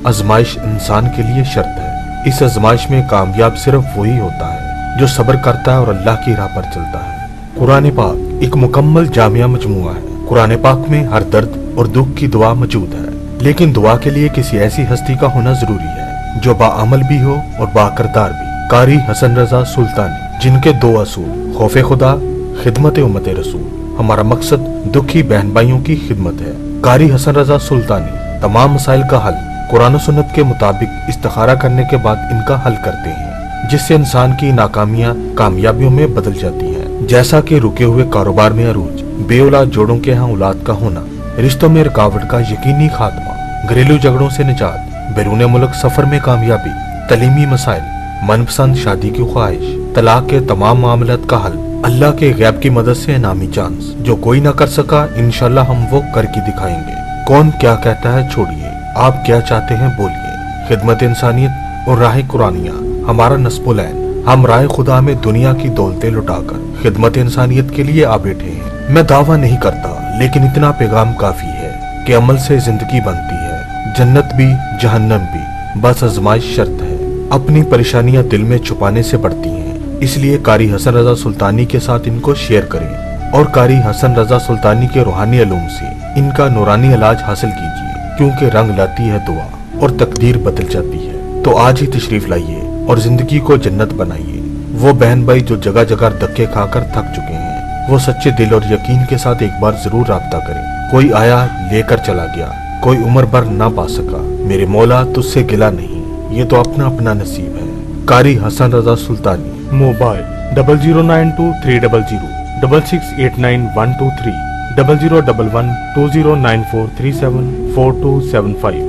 आजमाइश इंसान के लिए शर्त है। इस आजमाइश में कामयाब सिर्फ वही होता है जो सब्र करता है और अल्लाह की राह पर चलता है। कुरान पाक एक मुकम्मल जामिया मजमुआ है। कुरान पाक में हर दर्द और दुख की दुआ मौजूद है, लेकिन दुआ के लिए किसी ऐसी हस्ती का होना जरूरी है जो बाअमल भी हो और बाकिरदार भी। कारी हसन रजा सुल्तानी, जिनके दो असूल खौफ खुदा, खिदमत उम्मत रसूल। हमारा मकसद दुखी बहन भाइयों की खिदमत है। कारी हसन रजा सुल्तानी तमाम मसाइल का हल कुरान और सुन्नत के मुताबिक इस्तिखारा करने के बाद इनका हल करते हैं, जिससे इंसान की नाकामियां कामयाबियों में बदल जाती हैं। जैसा कि रुके हुए कारोबार में अरूज, बेऔलाद जोड़ों के यहाँ औलाद का होना, रिश्तों में रुकावट का यकीनी खात्मा, घरेलू झगड़ों से निजात, बैरून मुल्क सफर में कामयाबी, तलीमी मसाइल, मनपसंद शादी की ख्वाहिश, तलाक के तमाम मामलात का हल, अल्लाह के गैब की मदद से इनामी चांस जो कोई ना कर सका, इंशाल्लाह हम वो करके दिखाएंगे। कौन क्या कहता है छोड़िए, आप क्या चाहते हैं बोलिए। खिदमत इंसानियत और राह कुरानिया हमारा नस्बुलैन। हम राह खुदा में दुनिया की दौलतें लुटाकर खिदमत इंसानियत के लिए आ बैठे हैं। मैं दावा नहीं करता, लेकिन इतना पैगाम काफी है कि अमल से जिंदगी बनती है, जन्नत भी जहन्नम भी। बस आजमाइश शर्त है। अपनी परेशानियां दिल में छुपाने से बढ़ती हैं, इसलिए कारी हसन रजा सुल्तानी के साथ इनको शेयर करें और कारी हसन रजा सुल्तानी के रूहानी इल्म से इनका नूरानी इलाज हासिल कीजिए, क्योंकि रंग लाती है दुआ और तकदीर बदल जाती है। तो आज ही तशरीफ लाइए और जिंदगी को जन्नत बनाइए। वो बहन भाई जो जगह जगह धक्के खाकर थक चुके हैं, वो सच्चे दिल और यकीन के साथ एक बार जरूर राब्ता करें। कोई आया लेकर चला गया, कोई उम्र भर ना पा सका, मेरे मौला तुझसे गिला नहीं, ये तो अपना अपना नसीब है। कारी हसन रजा सुल्तानी। मोबाइल 00923006689123 00112094374275।